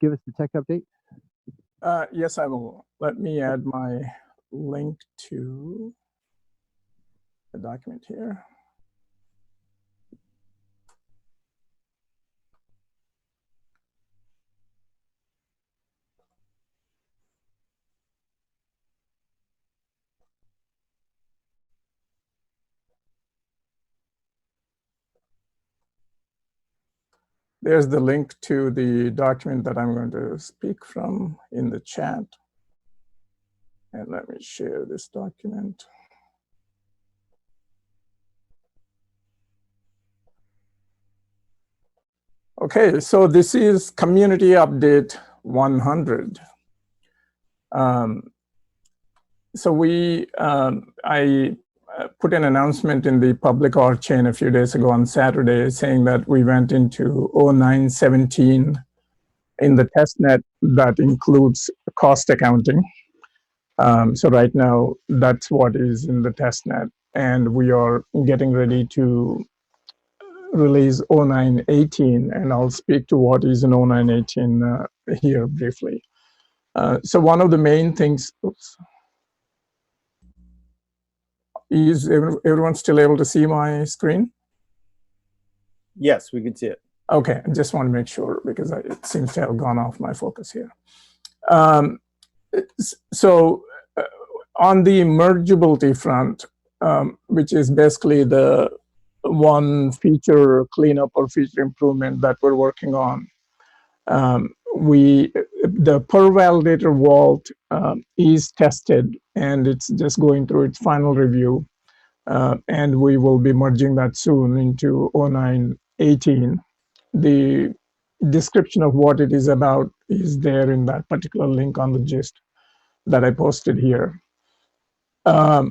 give us the tech update? Yes, I will. Let me add my link to the document here. There's the link to the document that I'm going to speak from in the chat. And let me share this document. Okay, so this is Community Update 100. I put an announcement in the public RChain a few days ago on Saturday saying that we went into 0917 in the testnet that includes cost accounting. So right now, that's what is in the testnet, and we are getting ready to release 0918, and I'll speak to what is in 0918 here briefly. So one of the main things, oops. Is everyone still able to see my screen? Yes, we can see it. Okay, I just want to make sure because it seems to have gone off my focus here. So on the mergeability front, which is basically the one feature cleanup or feature improvement that we're working on, the per validator vault is tested and it's just going through its final review, and we will be merging that soon into 0918. The description of what it is about is there in that particular link on the gist that I posted here. There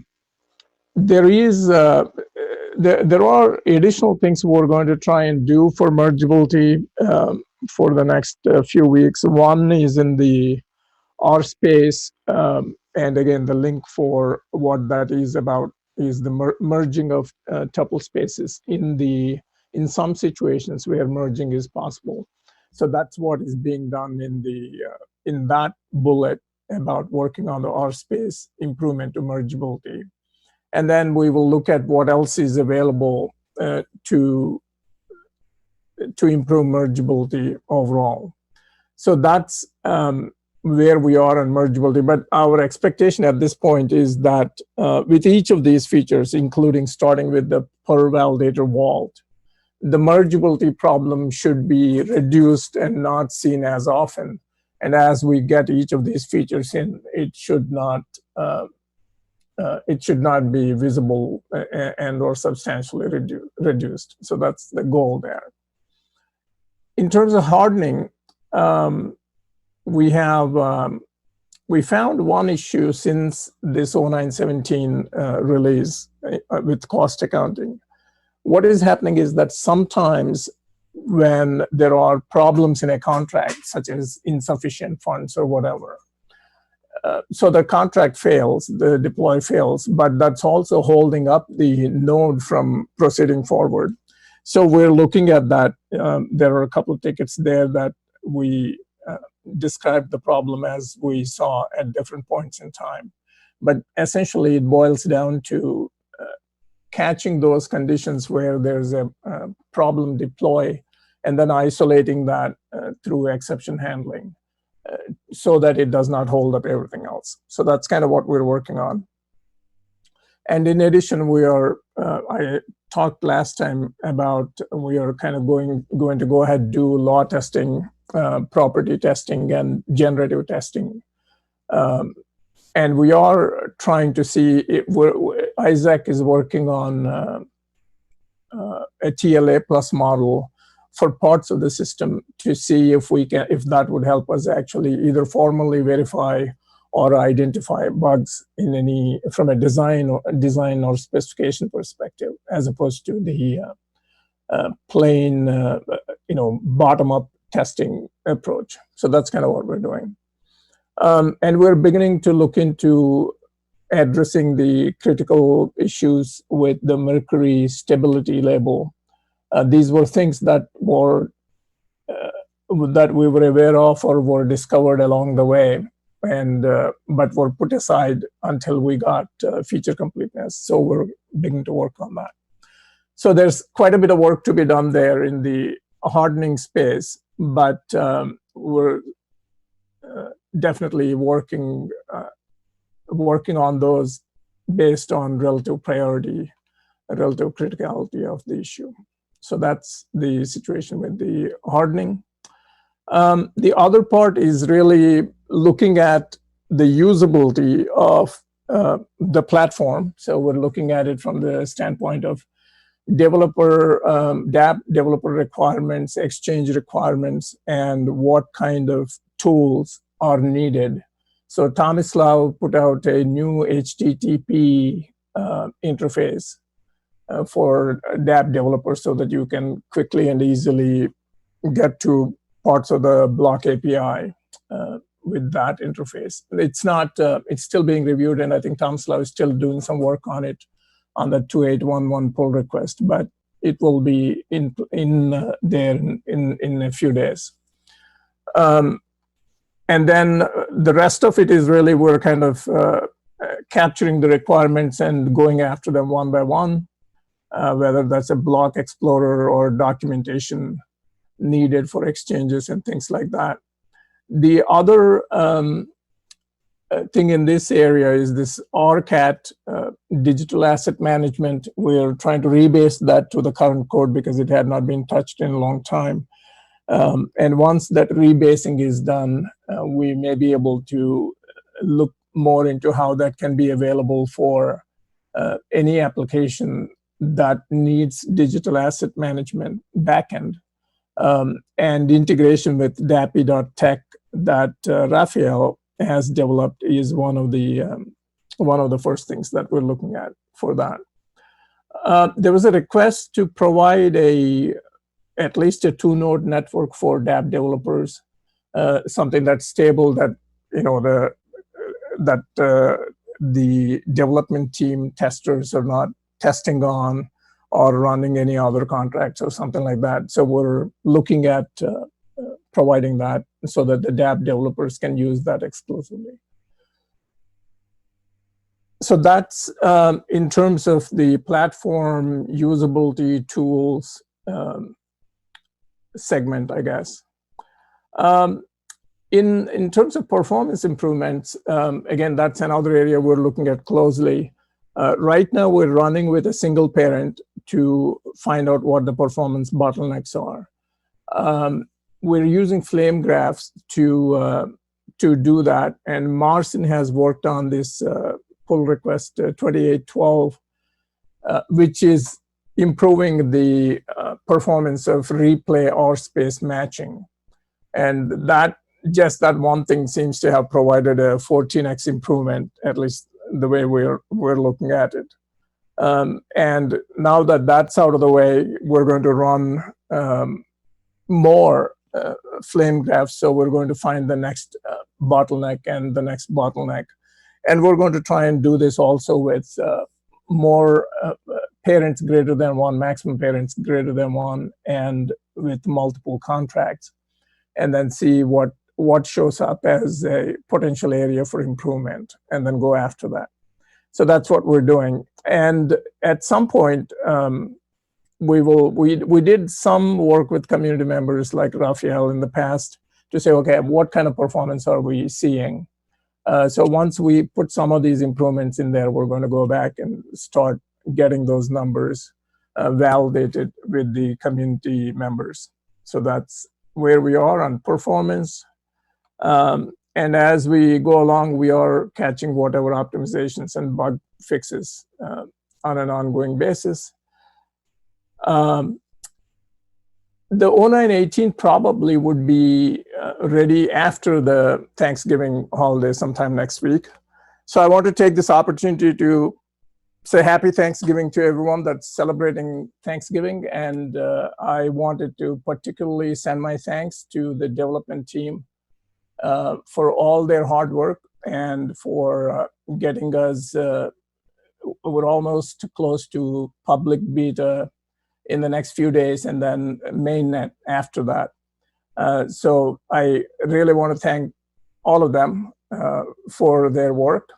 are additional things we're going to try and do for mergeability for the next few weeks. One is in the R space, and again, the link for what that is about is the merging of tuple spaces in some situations where merging is possible. So that's what is being done in that bullet about working on the R space improvement to mergeability. And then we will look at what else is available to improve mergeability overall. So that's where we are on mergeability. But our expectation at this point is that with each of these features, including starting with the per validator vault, the mergeability problem should be reduced and not seen as often. And as we get each of these features in, it should not be visible and or substantially reduced. So that's the goal there. In terms of hardening, we found one issue since this 0917 release with cost accounting. What is happening is that sometimes when there are problems in a contract, such as insufficient funds or whatever, so the contract fails, the deploy fails, but that's also holding up the node from proceeding forward. So we're looking at that. There are a couple of tickets there that we described the problem as we saw at different points in time. But essentially, it boils down to catching those conditions where there's a problem deploy and then isolating that through exception handling. So that it does not hold up everything else. So that's kind of what we're working on. And in addition, we are, I talked last time about, we are kind of going to go ahead and do law testing, property testing, and generative testing. And we are trying to see, Isaac is working on a TLA plus model for parts of the system to see if that would help us actually either formally verify or identify bugs in from a design or specification perspective, as opposed to the plain bottom-up testing approach. So that's kind of what we're doing. And we're beginning to look into addressing the critical issues with the Mercury stability label. These were things that were that we were aware of or were discovered along the way, and but were put aside until we got feature completeness. So we're beginning to work on that. So there's quite a bit of work to be done there in the hardening space, but we're definitely working on those based on relative priority, relative criticality of the issue. So that's the situation with the hardening. The other part is really looking at the usability of the platform. So we're looking at it from the standpoint of developer, dApp developer requirements, Exchange requirements, and what kind of tools are needed. So Tomislav put out a new HTTP interface for dApp developers so that you can quickly and easily get to parts of the block API with that interface. It's not, it's still being reviewed, and I think Tomislav is still doing some work on it on the 2811 pull request, but it will be in there in a few days. And then the rest of it is really we're kind of capturing the requirements and going after them one by one, whether that's a block explorer or documentation needed for exchanges and things like that. The other thing in this area is this RCAT, digital asset management. We're trying to rebase that to the current code because it had not been touched in a long time. And once that rebasing is done, we may be able to look more into how that can be available for any application that needs digital asset management backend. And integration with dappy.tech that Raphael has developed is one of the first things that we're looking at for that. There was a request to provide at least a 2-node network for dApp developers, something that's stable, that the development team testers are not testing on or running any other contracts or something like that. So we're looking at providing that so that the dApp developers can use that exclusively. So that's in terms of the platform usability tools segment, I guess. In terms of performance improvements, again, that's another area we're looking at closely. Right now, we're running with a single parent to find out what the performance bottlenecks are. We're using flame graphs to do that, and Marcin has worked on this pull request 2812, which is improving the performance of replay or space matching. And that just that one thing seems to have provided a 14x improvement, at least the way we're looking at it. And now that that's out of the way, we're going to run more flame graphs. So we're going to find the next bottleneck and the next bottleneck. And we're going to try and do this also with more parents greater than one, maximum parents greater than one, and with multiple contracts, and then see what shows up as a potential area for improvement, and then go after that. So that's what we're doing. And at some point, we did some work with community members like Raphael in the past to say, okay, what kind of performance are we seeing? So once we put some of these improvements in there, we're going to go back and start getting those numbers validated with the community members. So that's where we are on performance. And as we go along, we are catching whatever optimizations and bug fixes on an ongoing basis. The 0918 probably would be ready after the Thanksgiving holiday sometime next week. So I want to take this opportunity to say happy Thanksgiving to everyone that's celebrating Thanksgiving. And I wanted to particularly send my thanks to the development team for all their hard work and for getting us, we're almost close to public beta in the next few days, and then mainnet after that. So I really want to thank all of them for their work.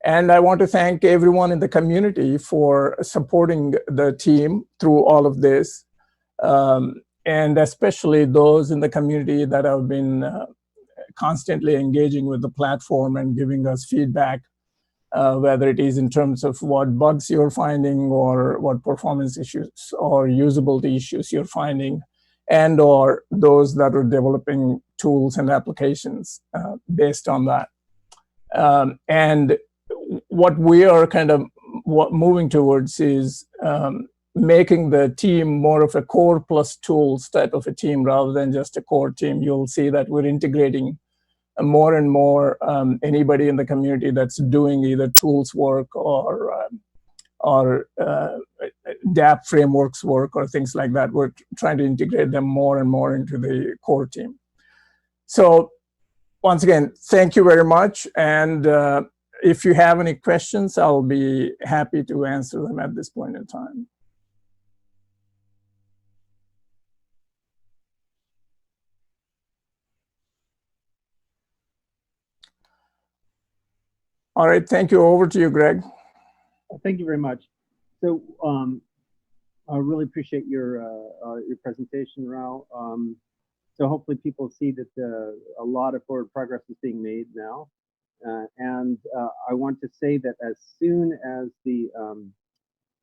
And I want to thank everyone in the community for supporting the team through all of this. And especially those in the community that have been constantly engaging with the platform and giving us feedback, whether it is in terms of what bugs you're finding or what performance issues or usability issues you're finding, and or those that are developing tools and applications based on that. And what we are kind of moving towards is making the team more of a core plus tools type of a team rather than just a core team. You'll see that we're integrating more and more anybody in the community that's doing either tools work or DApp frameworks work or things like that. We're trying to integrate them more and more into the core team. So once again, thank you very much. And if you have any questions, I'll be happy to answer them at this point in time. All right, thank you. Over to you, Greg. Thank you very much. So I really appreciate your presentation, Rao. So hopefully people see that a lot of forward progress is being made now. And I want to say that as soon as the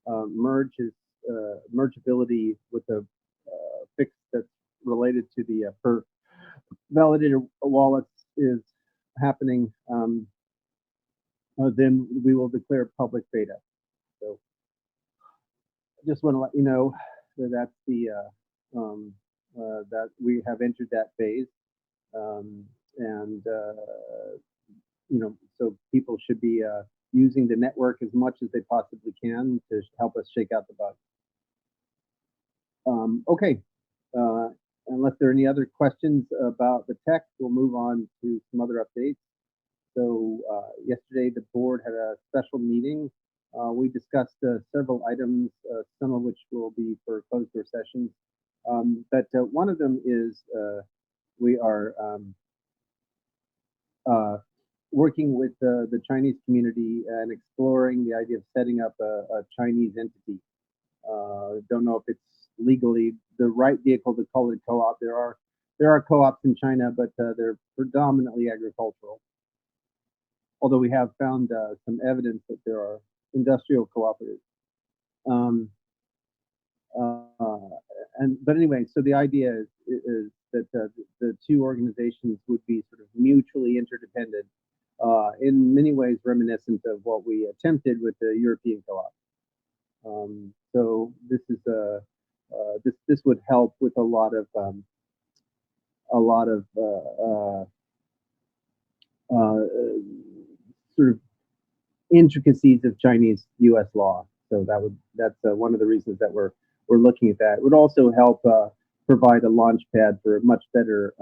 mergeability with the fix that's related to the per validator wallets is happening, then we will declare public beta. So I just want to let you know that that's the that we have entered that phase, and you know, so people should be using the network as much as they possibly can to help us shake out the bug. Okay, unless there are any other questions about the tech, we'll move on to some other updates. So yesterday the board had a special meeting. We discussed several items, some of which will be for closed door sessions. But one of them is we are working with the Chinese community and exploring the idea of setting up a Chinese entity. Don't know if it's legally the right vehicle to call it co-op. There are co-ops in China, but they're predominantly agricultural. Although we have found some evidence that there are industrial cooperatives. But anyway, so the idea is that the two organizations would be sort of mutually interdependent, in many ways reminiscent of what we attempted with the European co-op. So this is this would help with a lot of sort of intricacies of Chinese-U.S. law. So that's one of the reasons that we're looking at that. It would also help provide a launch pad for a much better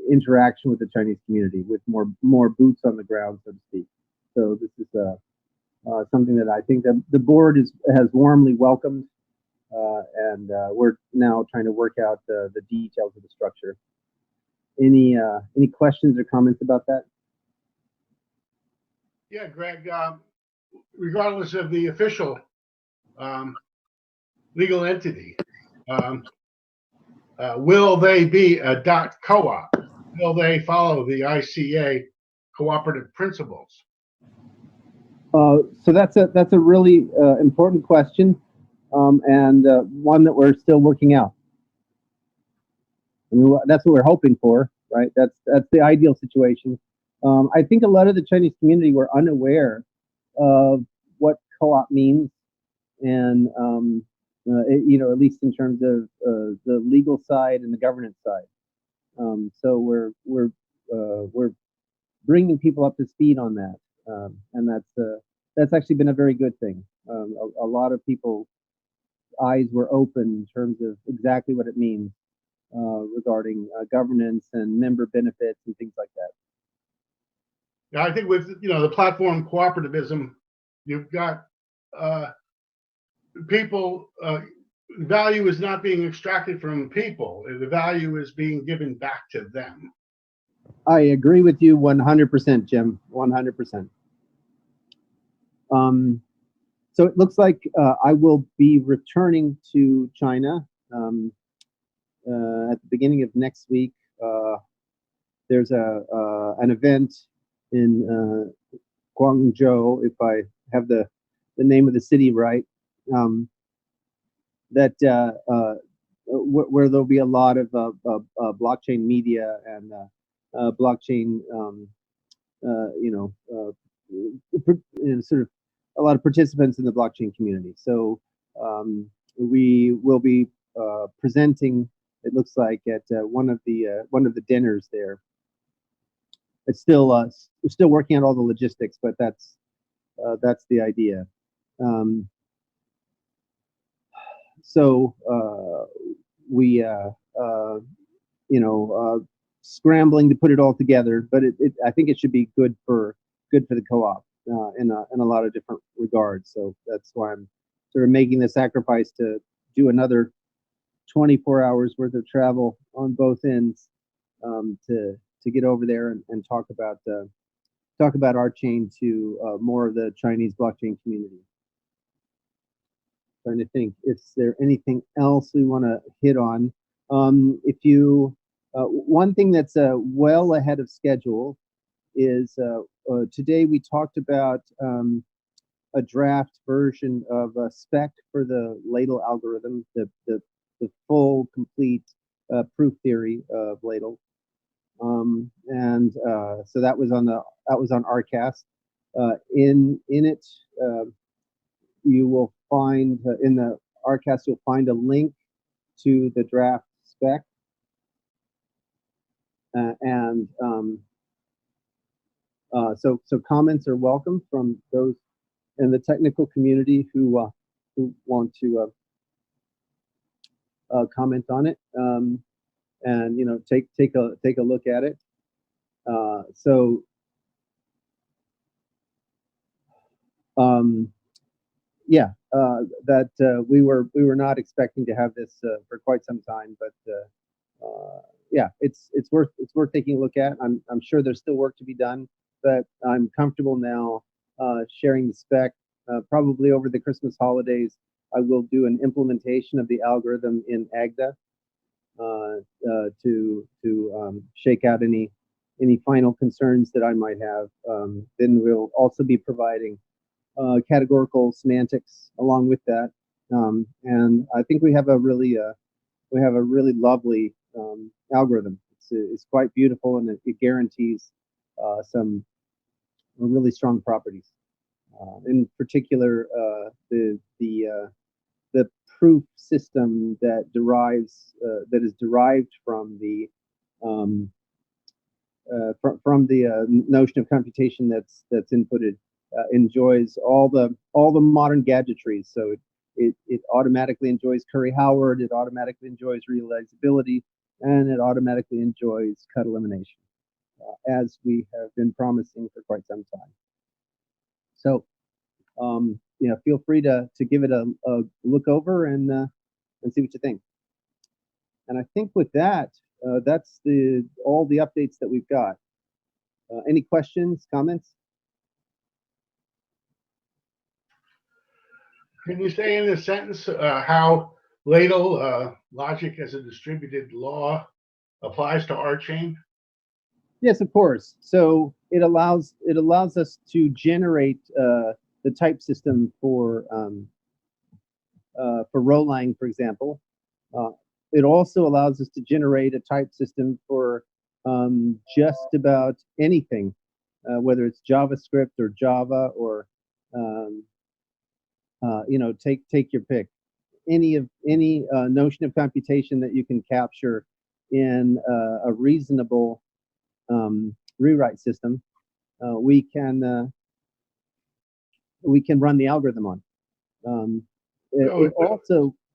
interaction with the Chinese community, with more boots on the ground, so to speak. So this is something that I think that the board has warmly welcomed, and we're now trying to work out the details of the structure. Any questions or comments about that? Yeah, Greg, regardless of the official legal entity, will they be a .coop? Will they follow the ICA cooperative principles? So that's a really important question, and one that we're still working out. I mean, that's what we're hoping for, right? That's the ideal situation. I think a lot of the Chinese community were unaware of what co-op means, and you know, at least in terms of the legal side and the governance side. So we're bringing people up to speed on that, and that's actually been a very good thing. A lot of people's eyes were open in terms of exactly what it means regarding governance and member benefits and things like that. Yeah, I think with the platform cooperativism, you've got people value is not being extracted from people. The value is being given back to them. I agree with you 100%, Jim. 100%. So it looks like I will be returning to China at the beginning of next week. There's an event in Guangzhou, if I have the name of the city right, that where there'll be a lot of blockchain media and blockchain, sort of a lot of participants in the blockchain community. So we will be presenting. It looks like at one of the dinners there. It's still we're still working on all the logistics, but that's the idea. So we scrambling to put it all together, but I think it should be good for the co-op in a lot of different regards. So that's why I'm sort of making the sacrifice to do another 24 hours worth of travel on both ends to get over there and talk about RChain to more of the Chinese blockchain community. Trying to think, is there anything else we want to hit on? If you one thing that's well ahead of schedule is today we talked about a draft version of a spec for the Ladle algorithm, the full complete proof theory of Ladle, and so that was on RCast. In it, you will find in the RCast you'll find a link to the draft spec, so comments are welcome from those in the technical community who want to comment on it, and take a look at it. Yeah, that we were not expecting to have this for quite some time, but yeah, it's worth taking a look at. I'm sure there's still work to be done, but I'm comfortable now sharing the spec. Probably over the Christmas holidays, I will do an implementation of the algorithm in Agda to shake out any final concerns that I might have. Then we'll also be providing categorical semantics along with that, and I think we have a really lovely algorithm. It's quite beautiful, and it guarantees some really strong properties. In particular, the proof system that is derived from the notion of computation that's inputted enjoys all the modern gadgetries. So it automatically enjoys Curry Howard, it automatically enjoys realizability, and it automatically enjoys cut elimination, as we have been promising for quite some time. So feel free to give it a look over and see what you think. And I think with that, that's all the updates that we've got. Any questions, comments? Can you say in a sentence how Ladle logic as a distributed law applies to RChain? Yes, of course. So it allows us to generate the type system for Rolang, for example. It also allows us to generate a type system for just about anything, whether it's JavaScript or Java or take your pick. Any notion of computation that you can capture in a reasonable rewrite system, we can run the algorithm on. It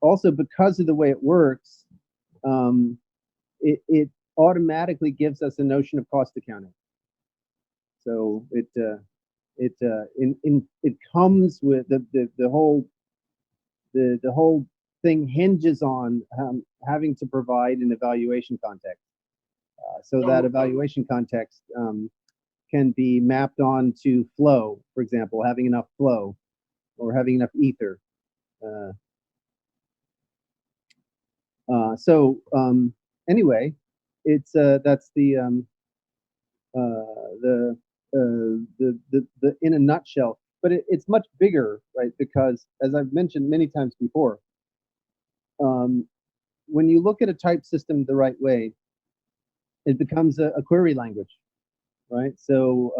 also because of the way it works, it automatically gives us a notion of cost accounting. So it comes with the whole thing hinges on having to provide an evaluation context. So that evaluation context can be mapped onto flow, for example, having enough flow or having enough ether. Anyway, it's that's the in a nutshell. But it's much bigger, right? Because as I've mentioned many times before, when you look at a type system the right way, it becomes a query language, right? So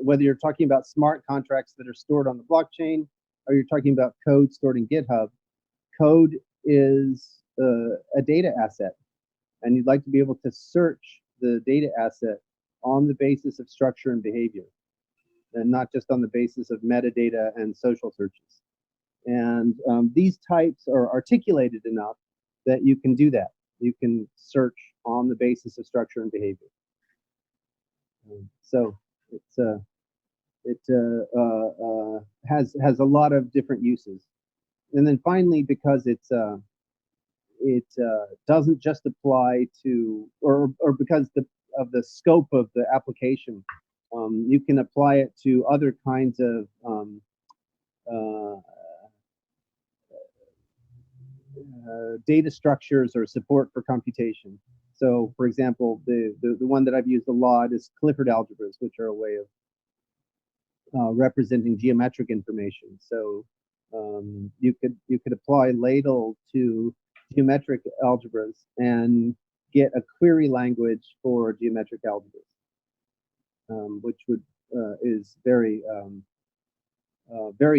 whether you're talking about smart contracts that are stored on the blockchain, or you're talking about code stored in GitHub, code is a data asset, and you'd like to be able to search the data asset on the basis of structure and behavior, and not just on the basis of metadata and social searches. And these types are articulated enough that you can do that. You can search on the basis of structure and behavior. So it has a lot of different uses. And then finally, because it doesn't just apply to, or because of the scope of the application, you can apply it to other kinds of data structures or support for computation. So, for example, the one that I've used a lot is Clifford algebras, which are a way of representing geometric information. So you could apply Ladle to geometric algebras and get a query language for geometric algebras, which is very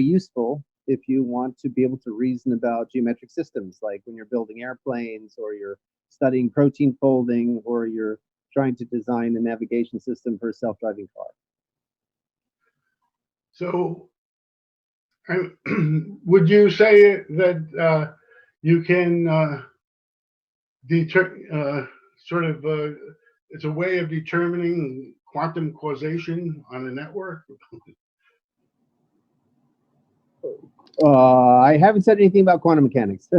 useful if you want to be able to reason about geometric systems, like when you're building airplanes, or you're studying protein folding, or you're trying to design a navigation system for a self-driving car. So would you say that you can it's a way of determining quantum causation on a network? I haven't said anything about quantum mechanics.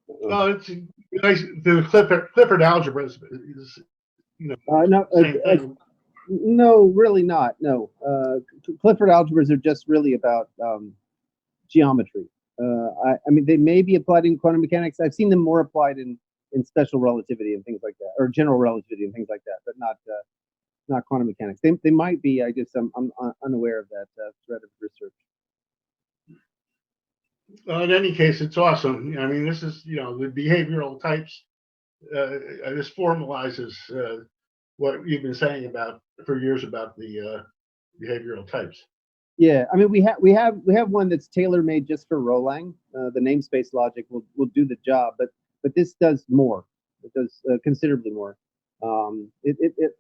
Well, it's nice. The Clifford algebras is, no, same thing. No, really not. No, Clifford algebras are just really about geometry. I mean, they may be applied in quantum mechanics. I've seen them more applied in special relativity and things like that, or general relativity and things like that, but not quantum mechanics. They might be. I'm unaware of that thread of research. Well, in any case, it's awesome. I mean, this is, the behavioral types. This formalizes what you've been saying for years about the behavioral types. Yeah, I mean, we have one that's tailor-made just for Rolang. The namespace logic will do the job, but this does more. It does considerably more.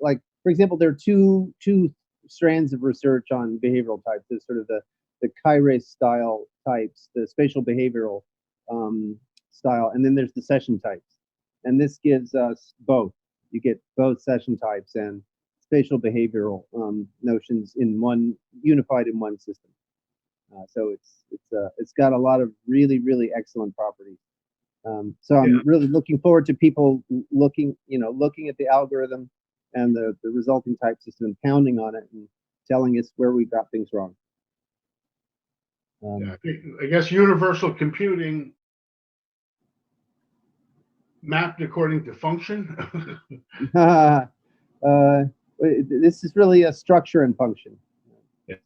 Like, for example, there are two strands of research on behavioral types. There's sort of the Kairos style types, the spatial behavioral style, and then there's the session types. And this gives us both. You get both session types and spatial behavioral notions unified in one system. So it's got a lot of really, really excellent properties. So I'm really looking forward to people looking at the algorithm and the resulting type system and pounding on it and telling us where we got things wrong. I guess universal computing mapped according to function. This is really a structure and function.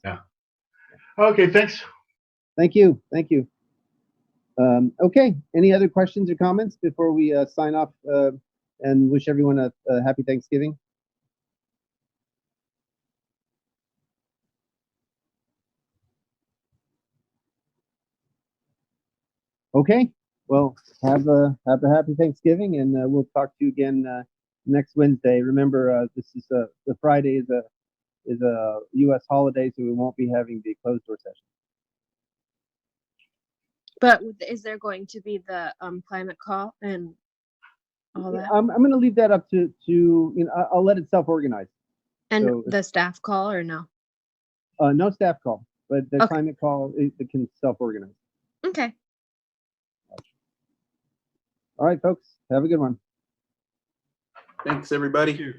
Yeah. Okay, thanks. Thank you. Okay, any other questions or comments before we sign off and wish everyone a happy Thanksgiving? Okay, well, have a happy Thanksgiving, and we'll talk to you again next Wednesday. Remember, this is the Friday is a U.S. holiday, so we won't be having the closed door session. But is there going to be the climate call and all that? I'm going to leave that up to I'll let it self-organize. And so the staff call or no? No staff call, but the Okay. climate call it can self-organize. Okay. All right, folks, have a good one. Thanks, everybody. Thank you.